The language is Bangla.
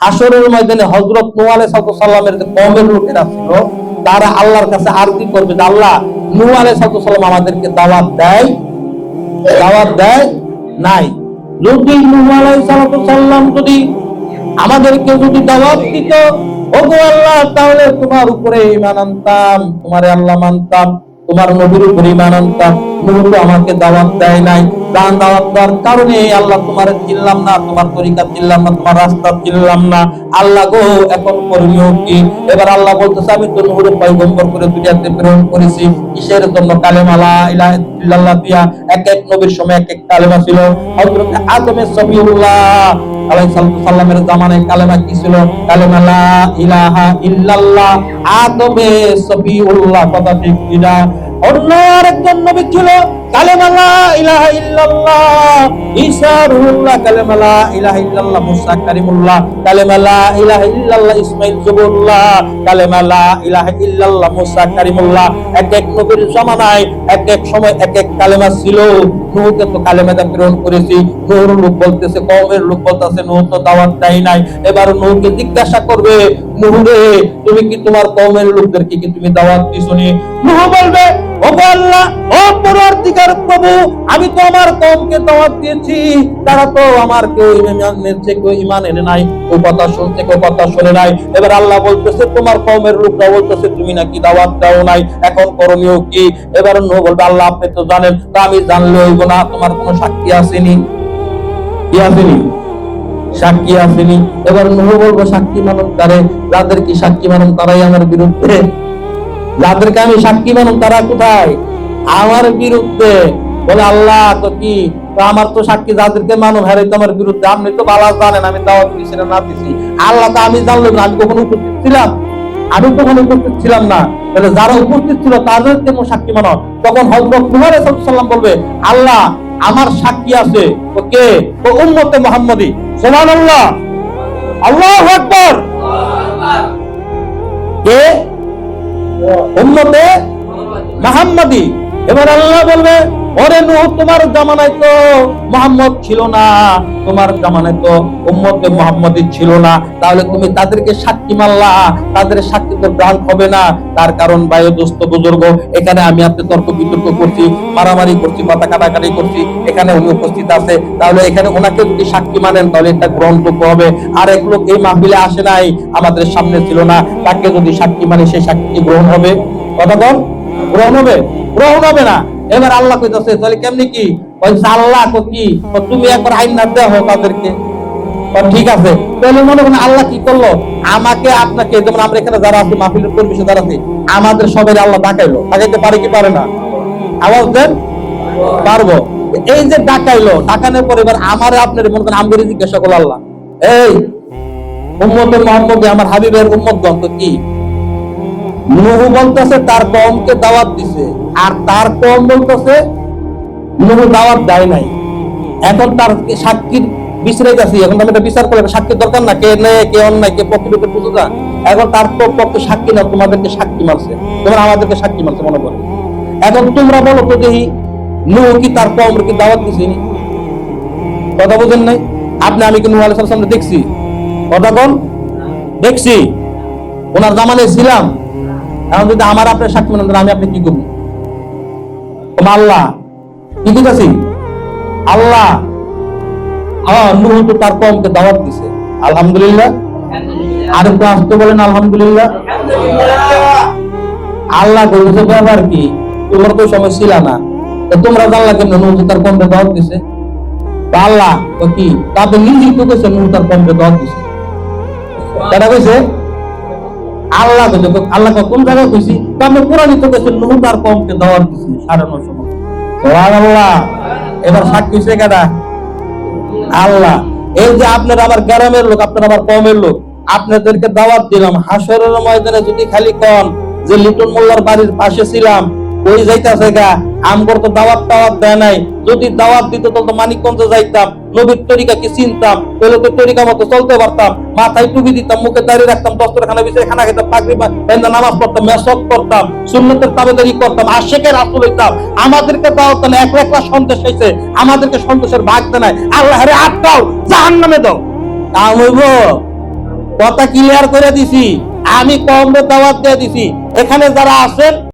হাসরের ময়দানে হযরত নূহ আলাইহিস সালামের যে কওমের লোকেরা ছিল, তারা আল্লাহর কাছে আরজি করবে যে আল্লাহ, নূহ আলাইহিস সালাম আমাদেরকে দাওয়াত দেয় নাই। যদি নূহ আলাইহিস সালাম যদি আমাদেরকে যদি দাওয়াত দিত, ওগো আল্লাহ, তাহলে তোমার উপরে ঈমান আনতাম, তোমারে আল্লাহ মানতাম, তোমার নবীর উপরে ঈমান আনতাম। নূহ তো আমাকে দাওয়াত দেয় নাই, দাওয়াত দেওয়ার কারণে আল্লাহ তোমার চিনলাম না, তোমার তরিকা চিনলাম না, তোমার রাস্তা চিনলাম না। আল্লাহ গো, এখন করণীয় কি? এবার আল্লাহ বলতেছে, আমি তো নূহকে পয়গম্বর করে দুনিয়াতে প্রেরণ করেছি। কিসের জন্য? কালেমা লা ইলাহা ইল্লাল্লাহ দিয়া। এক এক নবীর সময় এক এক কালেমা ছিল। হযরত আদমের সফিউল্লাহ আলাইহিস সালামের জামানায় কালেমা কি ছিল? কালেমা লা ইলাহা ইল্লাল্লাহ। আদমের সফিউল্লাহ, কথা ঠিক কিনা? অন্য আরেকজন নবী ছিল কালেমা লা ইলাহা ইল্লাল্লাহ, ঈসা রুহুল্লাহ, কালেমা লা ইলাহা ইল্লাল্লাহ, মুসা কালিমুল্লাহ, কালেমা লা ইলাহা ইল্লাল্লাহ, ইসমাঈল জবুল্লাহ, কালেমা লা ইলাহা ইল্লাল্লাহ, মুসা কালিমুল্লাহ। এক এক নবীর জামানায় এক এক সময় এক এক কালেমা ছিল। নূহকে তো কালেমাটা প্রেরণ করেছি। নূহর লোক বলতেছে, কওমের লোক বলতেছে নূহ তো দাওয়াত দেয় নাই। এবার নূহকে জিজ্ঞাসা করবে, নূহ রে, তুমি কি তোমার কওমের লোকদেরকে কি তুমি দাওয়াত দিছনি? নূহ বলবে, ওগো আল্লাহ, ও পরওয়ারদিগার প্রভু, আমি তো আমার কওমকে দাওয়াত দিয়েছি, তারা তো আমার কেউ ঈমান এনেছে, কেউ ঈমান এনে নাই, কেউ কথা শুনছে, কেউ কথা শুনে নাই। এবার আল্লাহ বলতেছে, তোমার কওমের লোকরা বলতেছে তুমি নাকি দাওয়াত দাও নাই, এখন করণীয় কি? এবার নূহ বলবে, আল্লাহ আপনি তো জানেন, তো আমি জানলে হইব না, তোমার কোনো সাক্ষী আসেনি? কি আসেনি? সাক্ষী আসেনি। এবার নূহ বলবো, সাক্ষী মানন তারে, যাদের কি সাক্ষী মানন তারাই আমার বিরুদ্ধে, যাদেরকে আমি সাক্ষী মানন তারা কোথায়? আমার বিরুদ্ধে। বলে আল্লাহ তো কি, আমার তো সাক্ষী যাদেরকে মানুষ হারাই তো আমার বিরুদ্ধে। আপনি তো ভালো জানেন আমি দাওয়াত দিছি না দিছি। আল্লাহ তো আমি জানলো না, আমি কখনো উপস্থিত ছিলাম? আমি কখনো উপস্থিত ছিলাম না। তাহলে যারা উপস্থিত ছিল তাদের কেন সাক্ষী মানো? তখন হযরত নূহ আলাইহিস সালাম বলবে, আল্লাহ আমার সাক্ষী আছে। ও কে? ও উম্মতে মুহাম্মাদী। সুবহানাল্লাহ, আল্লাহু আকবার। কে? উম্মতে মুহাম্মাদী। এবার আল্লাহ বলবে, ওরে নূহ, তোমার জামানায় তো মুহাম্মদ ছিল না, তোমার জামানায় তো উম্মতে মুহাম্মাদী ছিল না, তাহলে তুমি তাদেরকে সাক্ষী মানলা, তাদের সাক্ষী তো গ্রহণ হবে না। তার কারণ বায়ু দোস্ত বুজুর্গ, এখানে আমি আপনি তর্ক বিতর্ক করছি, মারামারি করছি, কথা কাটাকাটি করছি, এখানে উনি উপস্থিত আছে, তাহলে এখানে ওনাকে যদি সাক্ষী মানেন তাহলে এটা গ্রহণযোগ্য হবে। আর এক লোক এই মাহফিলে আসে নাই, আমাদের সামনে ছিল না, তাকে যদি সাক্ষী মানে সেই সাক্ষী গ্রহণ হবে? কথা বল, গ্রহণ হবে? গ্রহণ হবে না। এবার আল্লাহ কইতাছে, তাহলে কেমনি কি? আল্লাহ কি, তুমি একবার আইন না দেও তাদেরকে। ঠিক আছে, তাহলে মনে করেন আল্লাহ কি করলো, আমাকে আপনাকে, যেমন আমরা এখানে যারা আছি মাহফিলের পরিবেশে যারা আছি, আমাদের সবাই আল্লাহ ডাকাইলো, ডাকাইতে পারে কি পারে না? আওয়াজ দেন, পারবো। এই যে ডাকাইলো, ডাকানোর পর এবার আমারে আপনার মনে করেন আমগরে জিজ্ঞাসা করলো আল্লাহ, এই উম্মতে মুহাম্মদী, আমার হাবিবের উম্মতগণ তো কি? নূহ বলতেছে তার কওমকে দাওয়াত দিছে, আর তার কওম বলতেছে নূহ দাওয়াত দেয় নাই। এখন তার সাক্ষীর বিচারে গেছি, এখন আমি এটা বিচার করলে সাক্ষীর দরকার না, কে নেয় কে অন্যায়, কে প্রকৃতকে বুঝে না। এখন তার তো পক্ষে সাক্ষী না, তোমাদেরকে সাক্ষী মানছে, তোমরা আমাদেরকে সাক্ষী মানছে মনে করে। এখন তোমরা বলো তো দেখি, নূহ কি তার কওমকে দাওয়াত দিছেনি? কথা বুঝেন নাই? আপনি আমি কি নূহ আলাইহিস সালাম দেখছি? কথা বল, দেখছি, ওনার জামানায় ছিলাম। এখন যদি আমার আপনার সাক্ষী মানেন, আমি আপনি কি করবো? আল্লাহ কি দিতেছি? আল্লাহ নূহ তো তার কওমকে দাওয়াত দিছে, আলহামদুলিল্লাহ। আর একটু আসতে বলেন আলহামদুলিল্লাহ। আল্লাহ বলছে ব্যাপার কি, তোমরা তো সময় ছিল না, তোমরা জানলা কেন নূহ তার কওমকে দাওয়াত দিছে? আল্লাহ তো কি, তাদের নিজেই তো কইছে নূহ তার কওমকে দাওয়াত দিছে। এটা কইছে আল্লাহ। আল্লাহ কোন জায়গায় কইছি? আমি কোরআনে তো কইছে নূহ তার কওমকে দাওয়াত দিছে 950 বছর। সুবহানাল্লাহ। এবার সাক্ষী হইছে কারা? আল্লাহ। এই যে আপনারা আমার গ্রামের লোক, আপনারা আমার কওমের লোক, আপনাদেরকে দাওয়াত দিলাম, হাসরের ময়দানে যদি খালি কোন যে লিটন মোল্লার বাড়ির পাশে ছিলাম, ওই যাইতাছে গা, আমগর তো দাওয়াত দেয় নাই। যদি দাওয়াত দিত তো মানিকগঞ্জে যাইতাম, নবীর তরিকা কি চিনতাম, তাহলে তো তরিকা মতো চলতে পারতাম, মাথায় টুপি দিতাম, মুখে দাঁড়িয়ে রাখতাম, দস্তরখানা বিছায় খানা খেতাম, পাগড়ি বাঁধা নামাজ পড়তাম, মেসক করতাম, সুন্নতের তাবেদারি করতাম, আশিকের রাসূল হইতাম। আমাদেরকে দাওয়াত দেন, একলা সন্দেশ হইছে, আমাদেরকে সন্তোষের ভাগ দেয় নাই। আল্লাহরে আটকাও, জাহান্নামে দাও, কাম হইব? কথা ক্লিয়ার করে দিছি, আমি কমরে দাওয়াত দিয়ে দিছি, এখানে যারা আছেন